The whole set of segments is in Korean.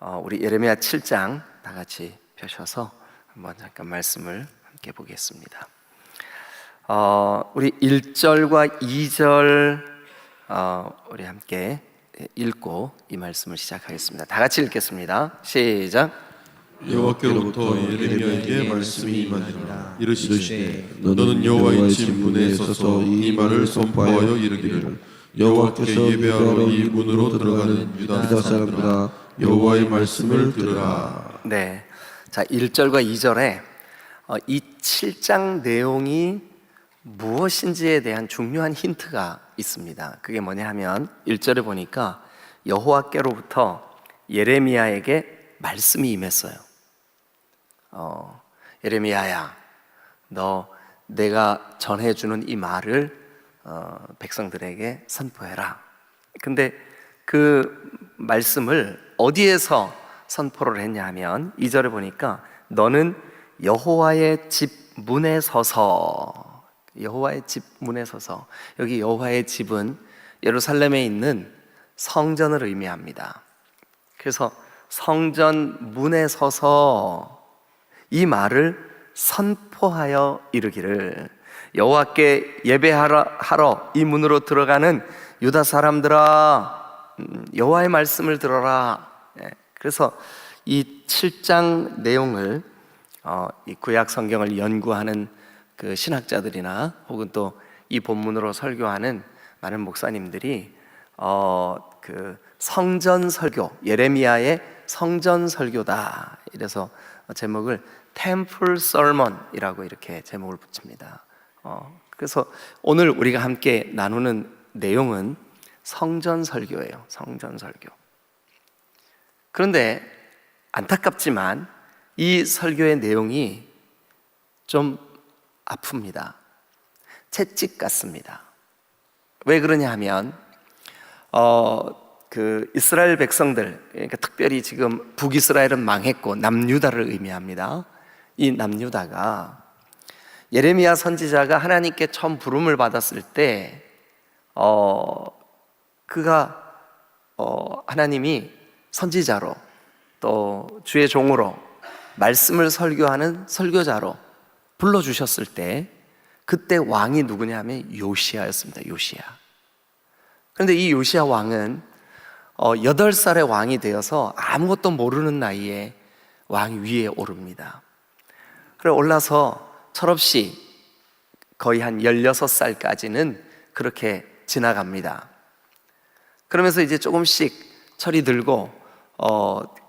우리 예레미야 7장 다 같이 펴셔서 한번 잠깐 말씀을 함께 보겠습니다. 우리 1절과 2절 우리 함께 읽고 이 말씀을 시작하겠습니다. 다 같이 읽겠습니다. 시작. 여호와께로부터 예레미야에게 말씀이 임하니라. 이르시되 너는 여호와의 집 문에 서서 이 말을 선포하여 이르기를 여호와께서 예배하러 이 문으로 들어가는 유다 사람들아 여호와의 말씀을 들으라. 네, 자 1절과 2절에 이 7장 내용이 무엇인지에 대한 중요한 힌트가 있습니다. 그게 뭐냐 하면 1절에 보니까 여호와께로부터 예레미야에게 말씀이 임했어요. 예레미야야, 너 내가 전해주는 이 말을 백성들에게 선포해라. 근데 그 말씀을 어디에서 선포를 했냐 하면 2절에 보니까 너는 여호와의 집 문에 서서, 여호와의 집 문에 서서, 여기 여호와의 집은 예루살렘에 있는 성전을 의미합니다. 그래서 성전 문에 서서 이 말을 선포하여 이르기를 여호와께 예배하러 이 문으로 들어가는 유다 사람들아 여호와의 말씀을 들어라. 그래서 이 7장 내용을 이 구약 성경을 연구하는 그 신학자들이나 혹은 또 이 본문으로 설교하는 많은 목사님들이 그 성전 설교, 예레미야의 성전 설교다. 이래서 제목을 Temple Sermon이라고 이렇게 제목을 붙입니다. 그래서 오늘 우리가 함께 나누는 내용은 성전 설교예요. 성전 설교. 그런데 안타깝지만 이 설교의 내용이 좀 아픕니다. 채찍 같습니다. 왜 그러냐 하면 그 이스라엘 백성들, 그러니까 특별히 지금 북이스라엘은 망했고 남유다를 의미합니다. 이 남유다가 예레미야 선지자가 하나님께 처음 부름을 받았을 때 그가 하나님이 선지자로 또 주의 종으로 말씀을 설교하는 설교자로 불러주셨을 때 그때 왕이 누구냐 하면 요시야였습니다. 요시야. 그런데 이 요시야 왕은 8살의 왕이 되어서 아무것도 모르는 나이에 왕 위에 오릅니다. 그래 올라서 철없이 거의 한 16살까지는 그렇게 지나갑니다. 그러면서 이제 조금씩 철이 들고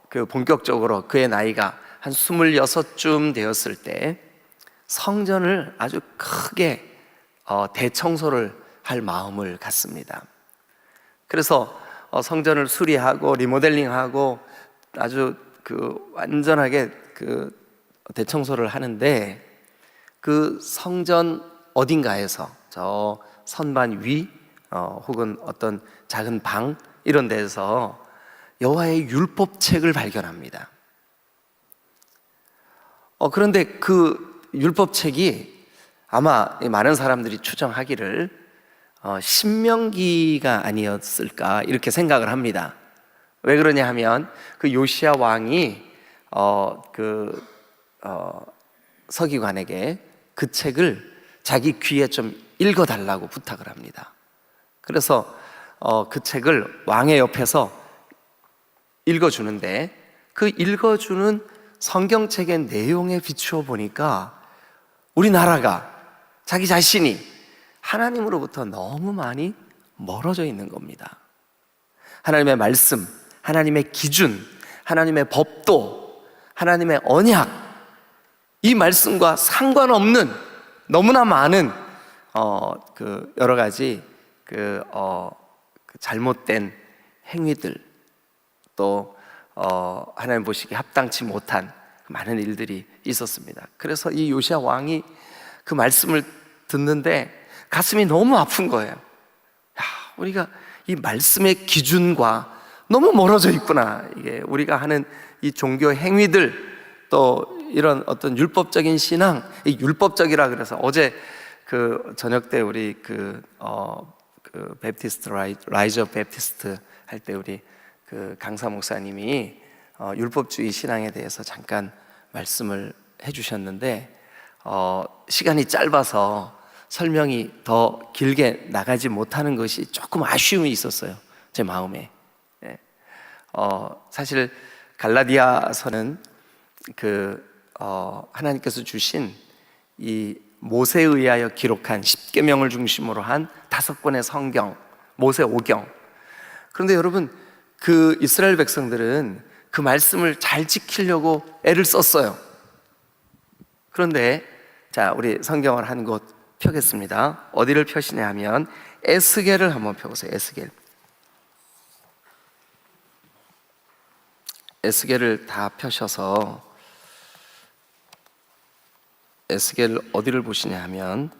그 본격적으로 그의 나이가 한 26쯤 되었을 때 성전을 아주 크게 대청소를 할 마음을 갖습니다. 그래서 성전을 수리하고 리모델링하고 아주 그 완전하게 그 대청소를 하는데 그 성전 어딘가에서 저 선반 위 혹은 어떤 작은 방 이런 데서 여호와의 율법책을 발견합니다. 그런데 그 율법책이 아마 많은 사람들이 추정하기를 신명기가 아니었을까 이렇게 생각을 합니다. 왜 그러냐 하면 그 요시야 왕이 서기관에게 그 책을 자기 귀에 좀 읽어달라고 부탁을 합니다. 그래서 그 책을 왕의 옆에서 읽어주는데 그 읽어주는 성경책의 내용에 비추어 보니까 우리나라가 자기 자신이 하나님으로부터 너무 많이 멀어져 있는 겁니다. 하나님의 말씀, 하나님의 기준, 하나님의 법도, 하나님의 언약, 이 말씀과 상관없는 너무나 많은 그 여러 가지 그 잘못된 행위들, 또 하나님 보시기에 합당치 못한 많은 일들이 있었습니다. 그래서 이 요시야 왕이 그 말씀을 듣는데 가슴이 너무 아픈 거예요. 우리가 이 말씀의 기준과 너무 멀어져 있구나. 이게 우리가 하는 이 종교 행위들, 또 이런 어떤 율법적인 신앙, 이 율법적이라 그래서 어제 그 저녁 때 우리 그 베프티스트 라이저 베프티스트 할 때 우리 그 강사 목사님이 율법주의 신앙에 대해서 잠깐 말씀을 해주셨는데 시간이 짧아서 설명이 더 길게 나가지 못하는 것이 조금 아쉬움이 있었어요, 제 마음에. 사실 갈라디아서는 하나님께서 주신 이 모세에 의하여 기록한 10계명을 중심으로 한 5권의 성경, 모세 5경. 그런데 여러분, 그 이스라엘 백성들은 그 말씀을 잘 지키려고 애를 썼어요. 그런데 자, 우리 성경을 한 곳 펴겠습니다. 어디를 펴시냐 하면 에스겔을 한번 펴보세요. 에스겔을 다 펴셔서 에스겔 어디를 보시냐 하면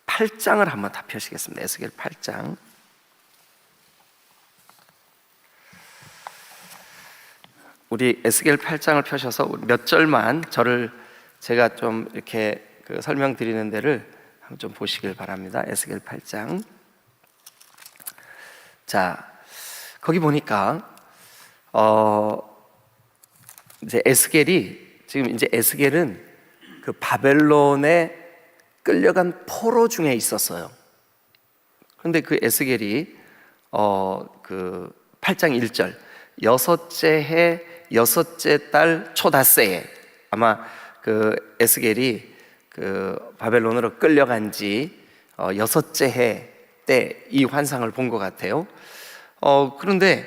8장을 한번 다 펴시겠습니다. 에스겔 8장. 우리 에스겔 8장을 펴셔서 몇 절만 제가 좀 이렇게 설명드리는 데를 한번 좀 보시길 바랍니다. 에스겔 8장. 자, 거기 보니까 이제 에스겔은 그 바벨론에 끌려간 포로 중에 있었어요. 그런데 그 에스겔이 그 8장 1절, 여섯째 해 여섯째 달 초닷새에, 아마 그 에스겔이 그 바벨론으로 끌려간 지 여섯째 해 때 이 환상을 본 것 같아요. 그런데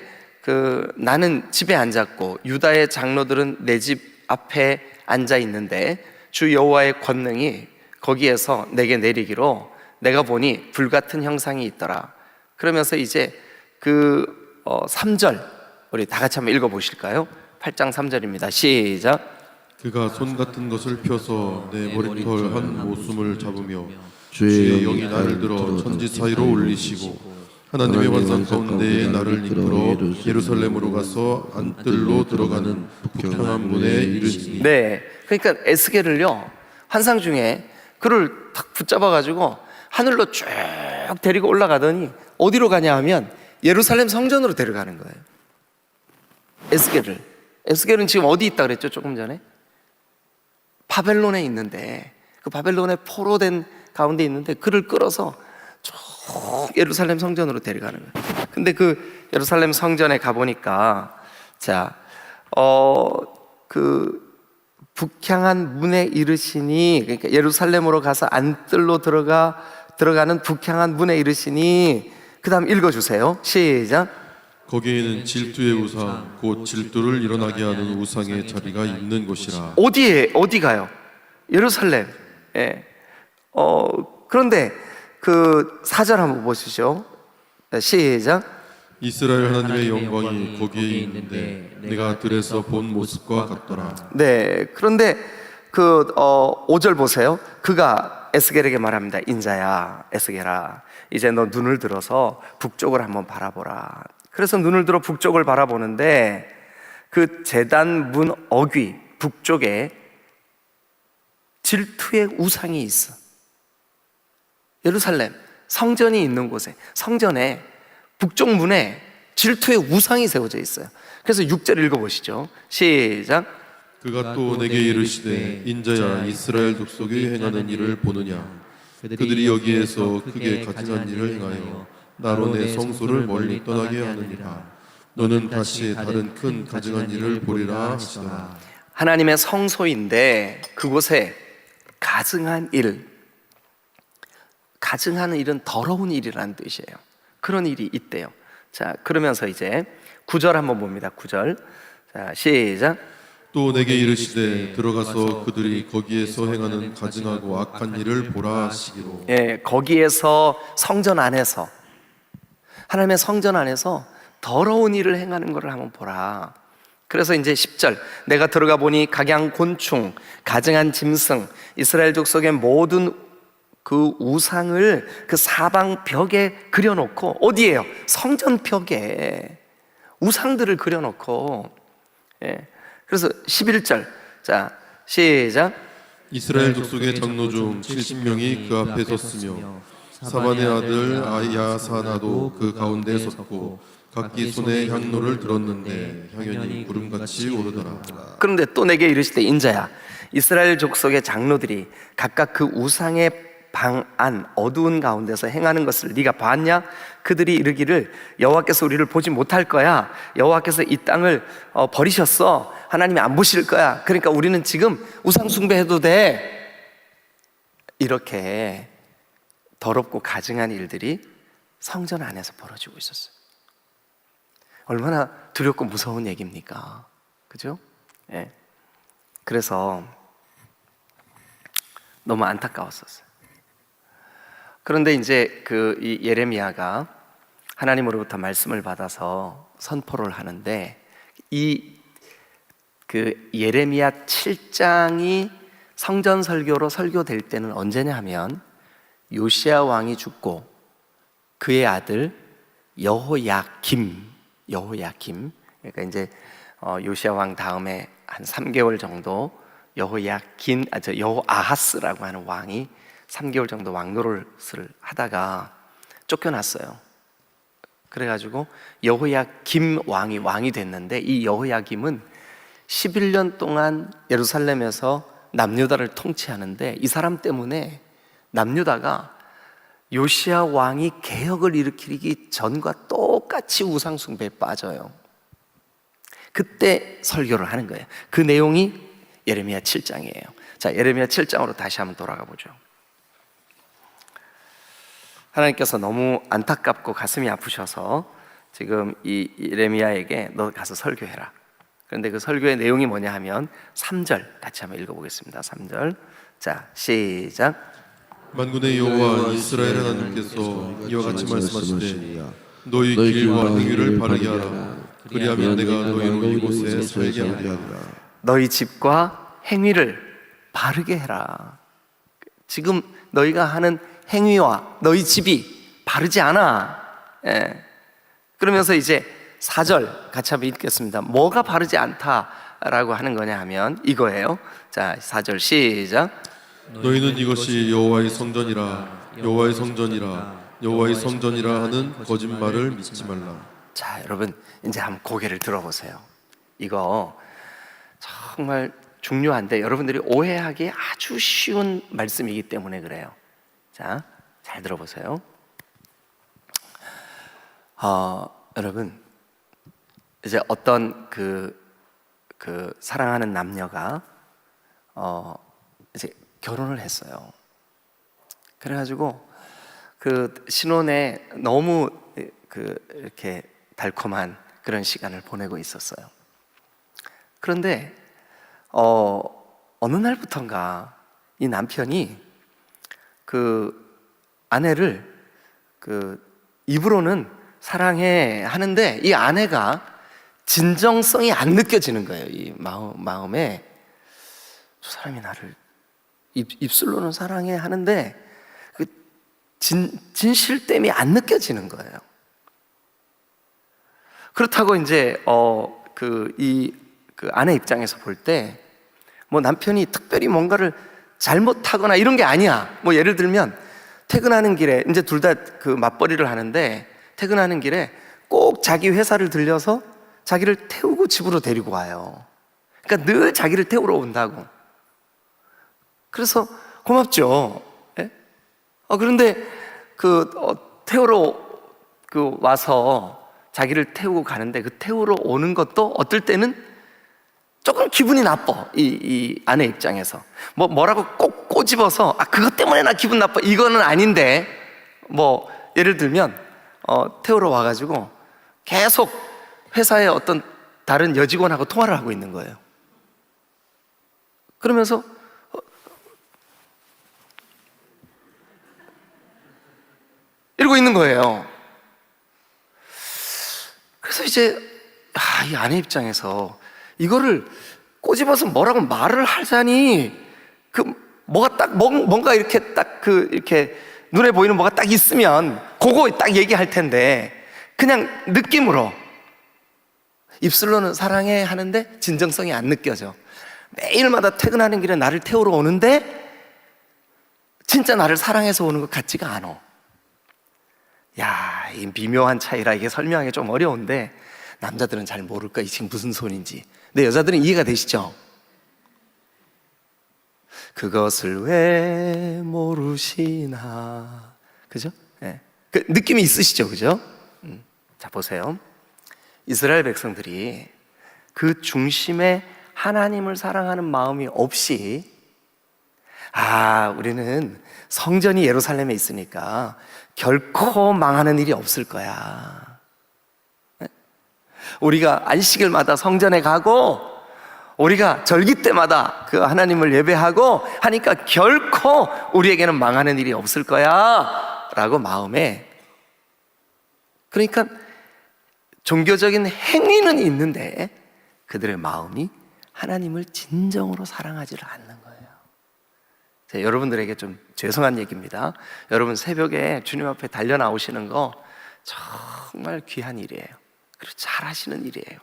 나는 집에 앉았고 유다의 장로들은 내 집 앞에 앉아 있는데 주 여호와의 권능이 거기에서 내게 내리기로 내가 보니 불같은 형상이 있더라. 그러면서 이제 3절 우리 다 같이 한번 읽어보실까요? 8장 3절입니다. 시작. 그가 손 같은 것을 펴서 내 머리털 한 모숨을 잡으며 주의 영이 나를 들어 천지 사이로 올리시고 하나님의 환상 가운데에 나를 이끌어 예루살렘으로 가서 안뜰로 들어가는 북향한 문에 이르시니. 네, 그러니까 에스겔을요 환상 중에 그를 탁 붙잡아가지고 하늘로 쭉 데리고 올라가더니 어디로 가냐 하면 예루살렘 성전으로 데려가는 거예요. 에스겔은 지금 어디 있다 그랬죠? 조금 전에 바벨론에 있는데, 그 바벨론의 포로된 가운데 있는데 그를 끌어서 쭉 예루살렘 성전으로 데려가는 거예요. 근데 그 예루살렘 성전에 가보니까 북향한 문에 이르시니, 그러니까 예루살렘으로 가서 안뜰로 들어가는 북향한 문에 이르시니, 그 다음 읽어주세요. 시작. 거기에는 질투의 우상 곧 질투를 일어나게 하는 우상의 자리가 있는 곳이라. 어디 가요? 예루살렘. 예. 그런데 그 4절 한번 보시죠. 시작. 이스라엘 하나님의 영광이 거기에 있는데 내가 들에서 본 모습과 같더라. 네. 그런데 5절 보세요. 그가 에스겔에게 말합니다. 인자야, 에스겔아, 이제 너 눈을 들어서 북쪽을 한번 바라보라. 그래서 눈을 들어 북쪽을 바라보는데 그 제단 문 어귀 북쪽에 질투의 우상이 있어. 예루살렘 성전이 있는 곳에, 성전에 북쪽 문에 질투의 우상이 세워져 있어요. 그래서 6절 읽어보시죠. 시작. 그가 또 내게 이르시되 인자야, 이스라엘 족속이 행하는 일을 보느냐. 그들이 여기에서 크게 가증한 일을 행하여 나로 내 성소를 멀리 떠나게 하느니라. 너는 다시 다른 큰 가증한 일을 보리라 하시더라. 하나님의 성소인데 그곳에 가증한 가증하는 일은 더러운 일이라는 뜻이에요. 그런 일이 있대요. 자, 그러면서 이제 9절 한번 봅니다. 9절. 자, 시작. 또 내게 이르시되 들어가서 그들이 거기에서 행하는 가증하고 악한 일을 보라 하시기로. 예, 거기에서 성전 안에서, 하나님의 성전 안에서 더러운 일을 행하는 것을 한번 보라. 그래서 이제 10절, 내가 들어가 보니 각양 곤충, 가증한 짐승, 이스라엘 족속의 모든 그 우상을 그 사방 벽에 그려놓고, 어디에요? 성전 벽에 우상들을 그려놓고, 예, 그래서 11절, 자 시작. 이스라엘 족속의 장로 중 70명이 그 앞에 섰으며 사반의 아들 야사나도 그 가운데 섰고 각기 손에 향로를 들었는데 향연이 구름같이 오르더라. 그런데 또 내게 이르시되 인자야, 이스라엘 족속의 장로들이 각각 그 우상의 방 안 어두운 가운데서 행하는 것을 네가 봤냐? 그들이 이르기를 여호와께서 우리를 보지 못할 거야. 여호와께서 이 땅을 버리셨어. 하나님이 안 보실 거야. 그러니까 우리는 지금 우상 숭배해도 돼. 이렇게 더럽고 가증한 일들이 성전 안에서 벌어지고 있었어요. 얼마나 두렵고 무서운 얘기입니까? 그죠? 예. 그래서 너무 안타까웠었어요. 그런데 이제 이 예레미야가 하나님으로부터 말씀을 받아서 선포를 하는데, 그 예레미야 7장이 성전 설교로 설교될 때는 언제냐 하면 요시야 왕이 죽고 그의 아들 여호야김, 그러니까 이제 요시야 왕 다음에 한 3개월 정도 여호아하스라고 하는 왕이 3개월 정도 왕노릇을 하다가 쫓겨났어요. 그래가지고 여호야김 왕이 됐는데, 이 여호야김은 11년 동안 예루살렘에서 남유다를 통치하는데, 이 사람 때문에 남유다가 요시야 왕이 개혁을 일으키기 전과 똑같이 우상 숭배에 빠져요. 그때 설교를 하는 거예요. 그 내용이 예레미야 7장이에요. 자, 예레미야 7장으로 다시 한번 돌아가 보죠. 하나님께서 너무 안타깝고 가슴이 아프셔서 지금 이 예레미야에게 너 가서 설교해라. 그런데 그 설교의 내용이 뭐냐 하면 3절 같이 한번 읽어보겠습니다. 3절, 자 시작. 만군의 여호와 이스라엘 하나님께서 이와 같이 말씀하시되 너희 길과 행위를 바르게 하라. 그리하면 내가 너희로 이곳에 살게 하리라. 너희 집과 행위를 바르게 해라. 지금 너희가 하는 행위와 너희 집이 바르지 않아. 예. 그러면서 이제 4절 같이 한번 읽겠습니다. 뭐가 바르지 않다라고 하는 거냐 하면 이거예요. 자 4절 시작. 너희는 이것이 여호와의 성전이라 여호와의 성전이라 여호와의 성전이라 하는 거짓말을 믿지 말라. 자 여러분, 이제 한번 고개를 들어보세요. 이거 정말 중요한데 여러분들이 오해하기 아주 쉬운 말씀이기 때문에 그래요. 자, 잘 들어보세요. 여러분, 이제 어떤 그 사랑하는 남녀가 이제 결혼을 했어요. 그래가지고 그 신혼에 너무 이렇게 달콤한 그런 시간을 보내고 있었어요. 그런데 어느 날부턴가 이 남편이 그 아내를 입으로는 사랑해 하는데 이 아내가 진정성이 안 느껴지는 거예요. 이 마음에 저 사람이 나를 입술로는 사랑해 하는데 그 진실됨이 안 느껴지는 거예요. 그렇다고 이제 그 아내 입장에서 볼 때 뭐 남편이 특별히 뭔가를 잘못하거나 이런 게 아니야. 뭐 예를 들면 퇴근하는 길에 이제 둘 다 그 맞벌이를 하는데 퇴근하는 길에 꼭 자기 회사를 들려서 자기를 태우고 집으로 데리고 와요. 그러니까 늘 자기를 태우러 온다고. 그래서 고맙죠. 예? 그런데 태우러 와서 자기를 태우고 가는데 그 태우러 오는 것도 어떨 때는 조금 기분이 나빠. 이 아내 입장에서 뭐라고 꼭 꼬집어서 그것 때문에 나 기분 나빠 이거는 아닌데, 뭐 예를 들면 태우러 와가지고 계속 회사의 어떤 다른 여직원하고 통화를 하고 있는 거예요. 그러면서 이러고 있는 거예요. 그래서 이제 이 아내 입장에서 이거를 꼬집어서 뭐라고 말을 하자니 뭔가 이렇게 이렇게 눈에 보이는 뭐가 딱 있으면 그거 딱 얘기할 텐데 그냥 느낌으로 입술로는 사랑해 하는데 진정성이 안 느껴져. 매일마다 퇴근하는 길에 나를 태우러 오는데 진짜 나를 사랑해서 오는 것 같지가 않아. 야, 이 미묘한 차이라 이게 설명하기 좀 어려운데 남자들은 잘 모를까, 이 지금 무슨 소리인지. 근데 여자들은 이해가 되시죠? 그것을 왜 모르시나. 그죠? 네. 그 느낌이 있으시죠? 그죠? 자, 보세요. 이스라엘 백성들이 그 중심에 하나님을 사랑하는 마음이 없이, 우리는 성전이 예루살렘에 있으니까 결코 망하는 일이 없을 거야. 우리가 안식일마다 성전에 가고 우리가 절기 때마다 그 하나님을 예배하고 하니까 결코 우리에게는 망하는 일이 없을 거야 라고 마음에, 그러니까 종교적인 행위는 있는데 그들의 마음이 하나님을 진정으로 사랑하지를 않는 거예요. 자, 여러분들에게 좀 죄송한 얘기입니다. 여러분 새벽에 주님 앞에 달려 나오시는 거 정말 귀한 일이에요. 그리고 잘 하시는 일이에요.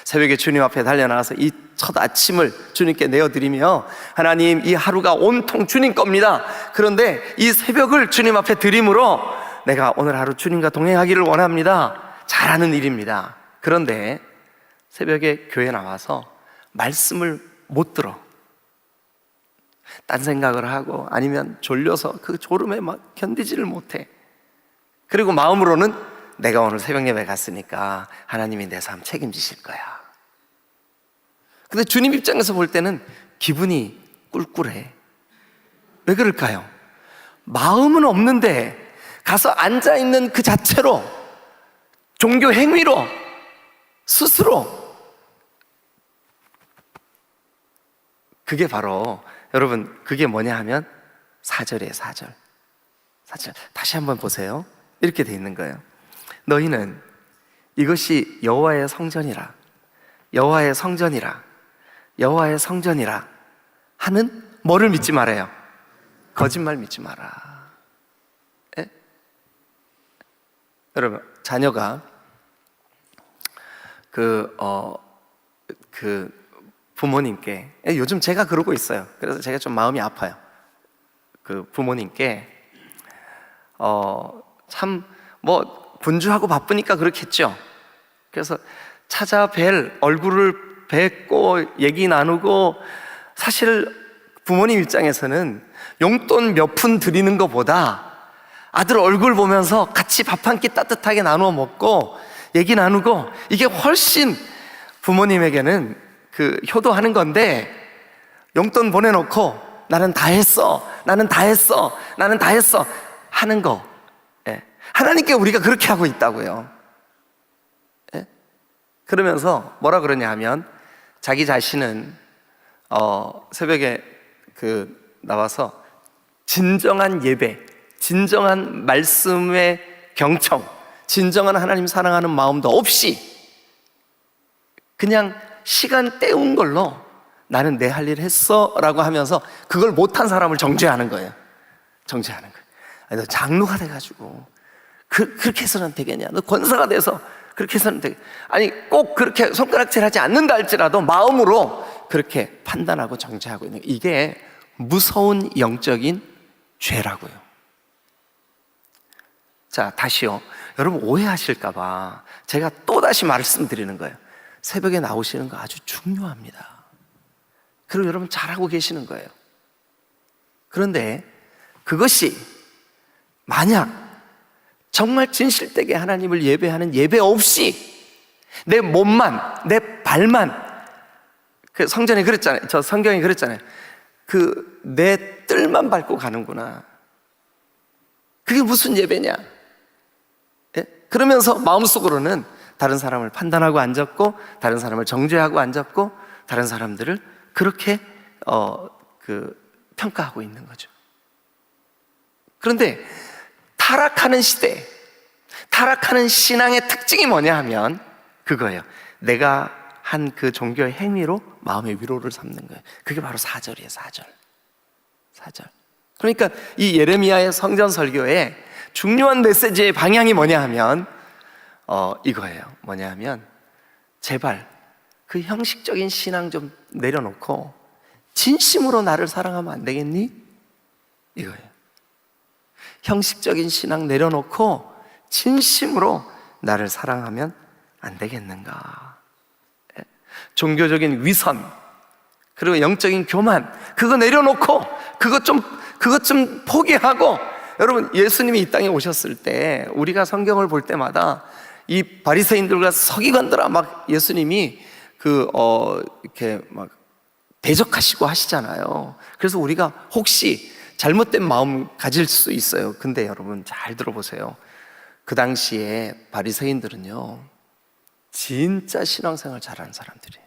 새벽에 주님 앞에 달려 나와서 이 첫 아침을 주님께 내어드리며, 하나님, 이 하루가 온통 주님 겁니다. 그런데 이 새벽을 주님 앞에 드림으로 내가 오늘 하루 주님과 동행하기를 원합니다. 잘하는 일입니다. 그런데 새벽에 교회 나와서 말씀을 못 들어. 딴 생각을 하고 아니면 졸려서 그 졸음에 막 견디지를 못해. 그리고 마음으로는 내가 오늘 새벽 예배 갔으니까 하나님이 내 삶 책임지실 거야. 근데 주님 입장에서 볼 때는 기분이 꿀꿀해. 왜 그럴까요? 마음은 없는데 가서 앉아있는 그 자체로, 종교 행위로, 스스로, 그게 바로, 여러분, 그게 뭐냐 하면 4절이에요. 4절. 다시 한번 보세요. 이렇게 돼 있는 거예요. 너희는 이것이 여호와의 성전이라, 여호와의 성전이라, 여호와의 성전이라 하는 뭐를 믿지 말아요? 거짓말 믿지 마라. 에? 여러분, 자녀가 부모님께, 요즘 제가 그러고 있어요. 그래서 제가 좀 마음이 아파요. 그 부모님께 참 분주하고 바쁘니까 그렇겠죠. 그래서 찾아뵐, 얼굴을 뵙고 얘기 나누고, 사실 부모님 입장에서는 용돈 몇 푼 드리는 것보다 아들 얼굴 보면서 같이 밥 한 끼 따뜻하게 나누어 먹고 얘기 나누고, 이게 훨씬 부모님에게는 그 효도하는 건데, 용돈 보내놓고 나는 다 했어, 나는 다 했어, 나는 다 했어 하는 거, 하나님께 우리가 그렇게 하고 있다고요. 그러면서 뭐라 그러냐 하면, 자기 자신은 새벽에 나와서 진정한 예배, 진정한 말씀의 경청, 진정한 하나님 사랑하는 마음도 없이 그냥 시간 때운 걸로 나는 내 할 일 했어 라고 하면서 그걸 못한 사람을 정죄하는 거예요. 정죄하는 거예요. 아니, 너 장로가 돼가지고 그렇게 해서는 되겠냐, 너 권사가 돼서 그렇게 해서는 되겠냐. 아니, 꼭 그렇게 손가락질하지 않는다 할지라도 마음으로 그렇게 판단하고 정죄하고 있는 거예요. 이게 무서운 영적인 죄라고요. 자, 다시요. 여러분 오해하실까봐 제가 또다시 말씀드리는 거예요. 새벽에 나오시는 거 아주 중요합니다. 그리고 여러분 잘하고 계시는 거예요. 그런데 그것이 만약 정말 진실되게 하나님을 예배하는 예배 없이 내 몸만, 내 발만, 그 성전에 그랬잖아요. 저 성경에 그랬잖아요. 내 뜰만 밟고 가는구나. 그게 무슨 예배냐? 예? 그러면서 마음속으로는 다른 사람을 판단하고 앉았고, 다른 사람을 정죄하고 앉았고, 다른 사람들을 그렇게 평가하고 있는 거죠. 그런데 타락하는 시대, 타락하는 신앙의 특징이 뭐냐 하면 그거예요. 내가 한 그 종교의 행위로 마음의 위로를 삼는 거예요. 그게 바로 4절이에요. 4절. 그러니까 이 예레미야의 성전 설교의 중요한 메시지의 방향이 뭐냐 하면 이거예요. 뭐냐 하면 제발 그 형식적인 신앙 좀 내려놓고 진심으로 나를 사랑하면 안 되겠니? 이거예요. 형식적인 신앙 내려놓고 진심으로 나를 사랑하면 안 되겠는가? 종교적인 위선, 그리고 영적인 교만, 그거 내려놓고 그것 좀 포기하고. 여러분, 예수님이 이 땅에 오셨을 때 우리가 성경을 볼 때마다 이 바리새인들과 서기관들아 막 예수님이 이렇게 막 대적하시고 하시잖아요. 그래서 우리가 혹시 잘못된 마음 가질 수 있어요. 근데 여러분 잘 들어보세요. 그 당시에 바리새인들은요, 진짜 신앙생활 잘하는 사람들이에요.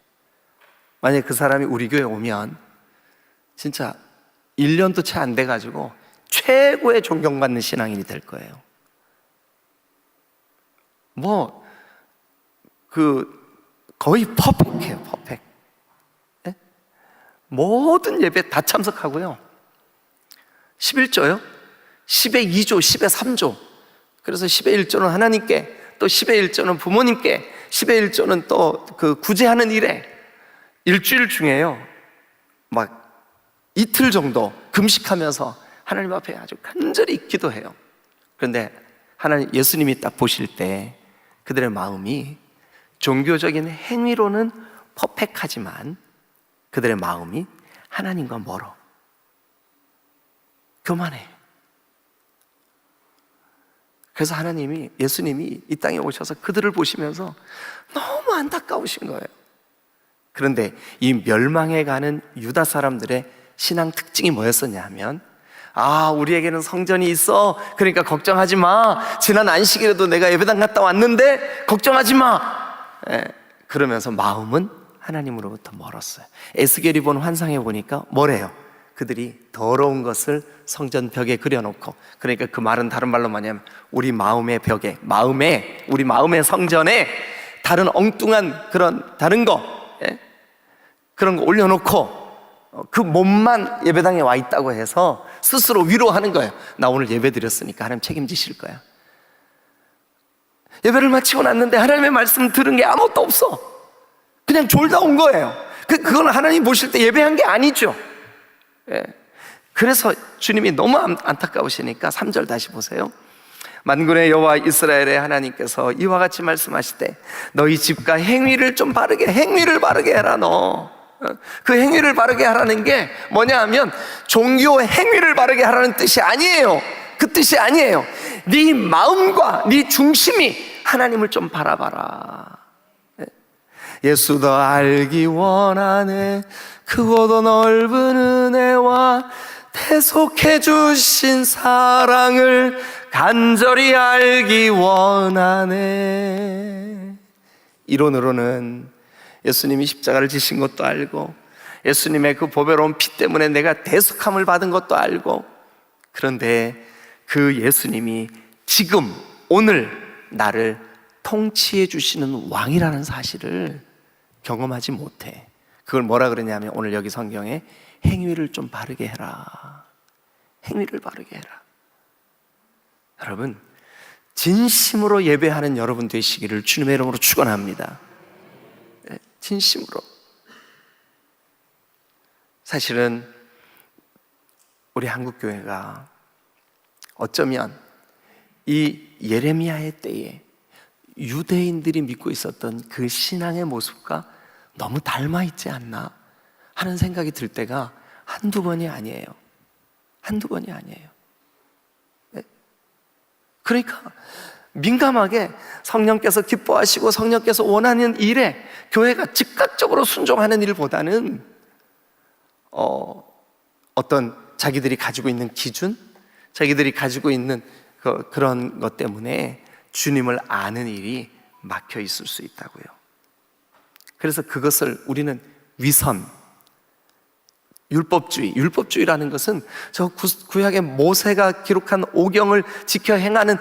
만약에 그 사람이 우리 교회 오면 진짜 1년도 채 안 돼가지고 최고의 존경받는 신앙인이 될 거예요. 거의 퍼펙트해요. 퍼펙트. 네? 모든 예배 다 참석하고요. 11조요? 10의 2조, 10의 3조. 그래서 10의 1조는 하나님께, 또 10의 1조는 부모님께, 10의 1조는 또 그 구제하는 일에, 일주일 중에요, 막 이틀 정도 금식하면서 하나님 앞에 아주 간절히 기도해요. 그런데 예수님이 딱 보실 때 그들의 마음이 종교적인 행위로는 퍼펙트하지만 그들의 마음이 하나님과 멀어, 교만해. 그래서 예수님이 이 땅에 오셔서 그들을 보시면서 너무 안타까우신 거예요. 그런데 이 멸망해가는 유다 사람들의 신앙 특징이 뭐였었냐 하면, 우리에게는 성전이 있어, 그러니까 걱정하지 마. 지난 안식일에도 내가 예배당 갔다 왔는데 걱정하지 마. 그러면서 마음은 하나님으로부터 멀었어요. 에스겔이 본 환상에 보니까 뭐래요? 그들이 더러운 것을 성전 벽에 그려놓고, 그러니까 그 말은 다른 말로 뭐냐면 우리 마음의 벽에, 우리 마음의 성전에 다른 엉뚱한 그런 다른 거, 그런 거 올려놓고 그 몸만 예배당에 와 있다고 해서 스스로 위로하는 거예요. 나 오늘 예배 드렸으니까 하나님 책임지실 거야. 예배를 마치고 났는데 하나님의 말씀 들은 게 아무것도 없어. 그냥 졸다 온 거예요. 그건 하나님 보실 때 예배한 게 아니죠. 그래서 주님이 너무 안타까우시니까 3절 다시 보세요. 만군의 여호와 이스라엘의 하나님께서 이와 같이 말씀하시되 너희 집과 행위를 바르게 해라. 너 그 행위를 바르게 하라는 게 뭐냐 하면 종교 행위를 바르게 하라는 뜻이 아니에요. 그 뜻이 아니에요. 네 마음과 네 중심이 하나님을 좀 바라봐라. 예수 더 알기 원하네. 크고도 넓은 은혜와 대속해 주신 사랑을 간절히 알기 원하네. 이론으로는 예수님이 십자가를 지신 것도 알고 예수님의 그 보배로운 피 때문에 내가 대속함을 받은 것도 알고, 그런데 그 예수님이 지금 오늘 나를 통치해 주시는 왕이라는 사실을 경험하지 못해. 그걸 뭐라 그러냐면 오늘 여기 성경에 행위를 좀 바르게 해라. 행위를 바르게 해라. 여러분, 진심으로 예배하는 여러분 되시기를 주님의 이름으로 축원합니다. 진심으로. 사실은 우리 한국교회가 어쩌면 이 예레미야의 때에 유대인들이 믿고 있었던 그 신앙의 모습과 너무 닮아 있지 않나 하는 생각이 들 때가 한두 번이 아니에요. 그러니까 민감하게 성령께서 기뻐하시고 성령께서 원하는 일에 교회가 즉각적으로 순종하는 일보다는 어떤 자기들이 가지고 있는 기준, 자기들이 가지고 있는 그런 것 때문에 주님을 아는 일이 막혀 있을 수 있다고요. 그래서 그것을 우리는 위선, 율법주의라는 것은 저 구약의 모세가 기록한 오경을 지켜 행하는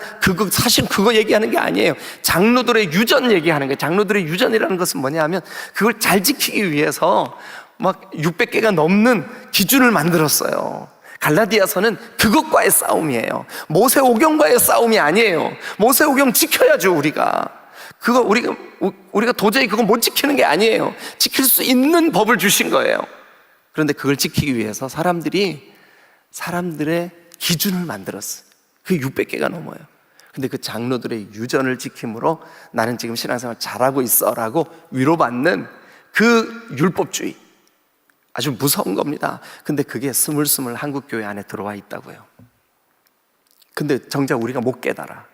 사실 그거 얘기하는 게 아니에요. 장로들의 유전 얘기하는 거예요. 장로들의 유전이라는 것은 뭐냐 하면 그걸 잘 지키기 위해서 막 600개가 넘는 기준을 만들었어요. 갈라디아서는 그것과의 싸움이에요. 모세 오경과의 싸움이 아니에요. 모세 오경 지켜야죠, 우리가. 그거 우리가 도저히 그거 못 지키는 게 아니에요. 지킬 수 있는 법을 주신 거예요. 그런데 그걸 지키기 위해서 사람들의 기준을 만들었어요. 그게 600개가 넘어요. 근데 그 장로들의 유전을 지킴으로 나는 지금 신앙생활 잘하고 있어 라고 위로받는 그 율법주의, 아주 무서운 겁니다. 근데 그게 스물스물 한국교회 안에 들어와 있다고요. 근데 정작 우리가 못 깨달아.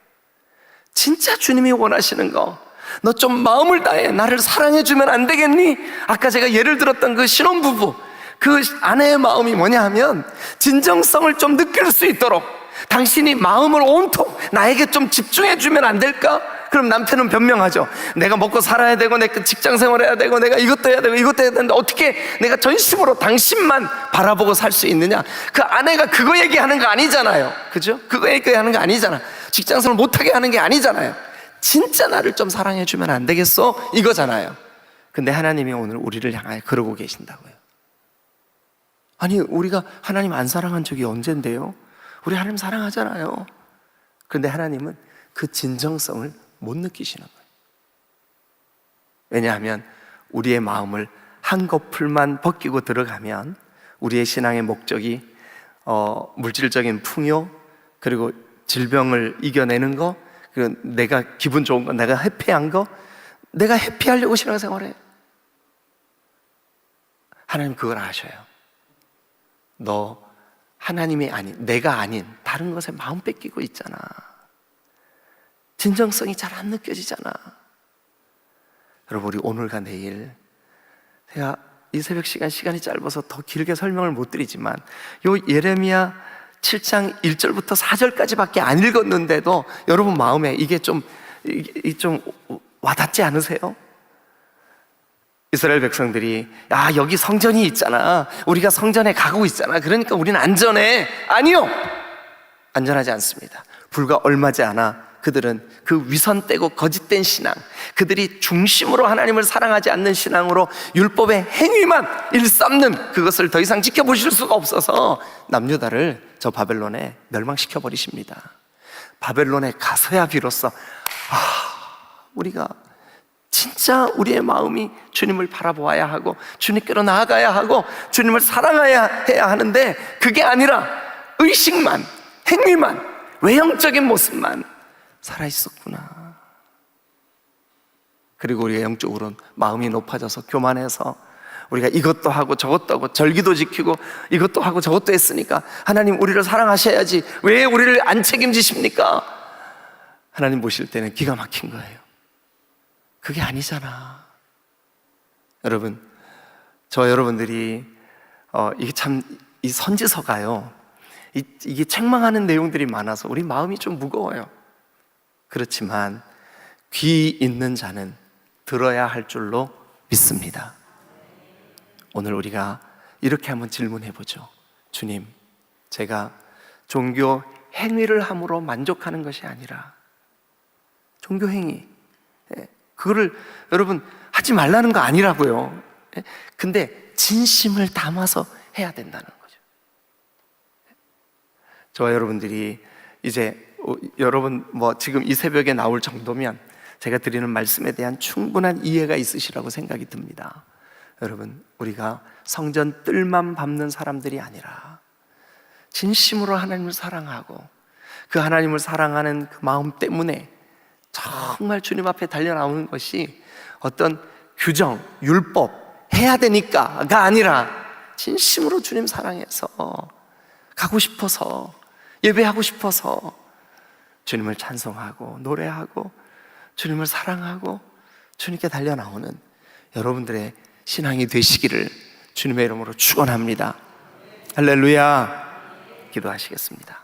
진짜 주님이 원하시는 거, 너 좀 마음을 다해 나를 사랑해주면 안 되겠니? 아까 제가 예를 들었던 그 신혼부부, 그 아내의 마음이 뭐냐 하면 진정성을 좀 느낄 수 있도록 당신이 마음을 온통 나에게 좀 집중해주면 안 될까? 그럼 남편은 변명하죠. 내가 먹고 살아야 되고 내가 직장 생활해야 되고 내가 이것도 해야 되고 이것도 해야 되는데 어떻게 내가 전심으로 당신만 바라보고 살 수 있느냐? 그 아내가 그거 얘기하는 거 아니잖아요. 그죠? 그거 얘기하는 거 아니잖아. 직장 생활 못하게 하는 게 아니잖아요. 진짜 나를 좀 사랑해주면 안 되겠어? 이거잖아요. 근데 하나님이 오늘 우리를 향하여 그러고 계신다고요. 아니, 우리가 하나님 안 사랑한 적이 언젠데요? 우리 하나님 사랑하잖아요. 그런데 하나님은 그 진정성을 못 느끼시는 거예요. 왜냐하면 우리의 마음을 한꺼풀만 벗기고 들어가면 우리의 신앙의 목적이 물질적인 풍요, 그리고 질병을 이겨내는 거, 그리고 내가 기분 좋은 거, 내가 해피한 거, 내가 해피하려고 신앙생활해요. 하나님 그걸 아셔요. 너 하나님이 아닌, 내가 아닌 다른 것에 마음 뺏기고 있잖아. 진정성이 잘 안 느껴지잖아. 여러분, 우리 오늘과 내일, 제가 이 새벽 시간이 짧아서 더 길게 설명을 못 드리지만 요 예레미야 7장 1절부터 4절까지밖에 안 읽었는데도 여러분 마음에 이게 좀 와닿지 않으세요? 이스라엘 백성들이 여기 성전이 있잖아, 우리가 성전에 가고 있잖아, 그러니까 우리는 안전해. 아니요, 안전하지 않습니다. 불과 얼마지 않아 그들은 그 위선되고 거짓된 신앙, 그들이 중심으로 하나님을 사랑하지 않는 신앙으로 율법의 행위만 일삼는 그것을 더 이상 지켜보실 수가 없어서 남유다를 저 바벨론에 멸망시켜 버리십니다. 바벨론에 가서야 비로소 우리가 진짜 우리의 마음이 주님을 바라보아야 하고 주님께로 나아가야 하고 주님을 사랑해야 해야 하는데, 그게 아니라 의식만, 행위만, 외형적인 모습만 살아있었구나. 그리고 우리가 영적으로는 마음이 높아져서 교만해서 우리가 이것도 하고 저것도 하고 절기도 지키고 이것도 하고 저것도 했으니까 하나님 우리를 사랑하셔야지 왜 우리를 안 책임지십니까? 하나님 보실 때는 기가 막힌 거예요. 그게 아니잖아. 여러분, 저 여러분들이 이게 참, 이 선지서가요, 이게 책망하는 내용들이 많아서 우리 마음이 좀 무거워요. 그렇지만 귀 있는 자는 들어야 할 줄로 믿습니다. 오늘 우리가 이렇게 한번 질문해 보죠. 주님, 제가 종교 행위를 함으로 만족하는 것이 아니라 종교 행위, 그거를 여러분 하지 말라는 거 아니라고요. 근데 진심을 담아서 해야 된다는 거죠. 저와 여러분들이 이제 여러분 지금 이 새벽에 나올 정도면 제가 드리는 말씀에 대한 충분한 이해가 있으시라고 생각이 듭니다. 여러분, 우리가 성전 뜰만 밟는 사람들이 아니라 진심으로 하나님을 사랑하고 그 하나님을 사랑하는 그 마음 때문에 정말 주님 앞에 달려나오는 것이 어떤 규정, 율법, 해야 되니까가 아니라 진심으로 주님 사랑해서 가고 싶어서, 예배하고 싶어서 주님을 찬송하고 노래하고 주님을 사랑하고 주님께 달려나오는 여러분들의 신앙이 되시기를 주님의 이름으로 축원합니다. 할렐루야. 기도하시겠습니다.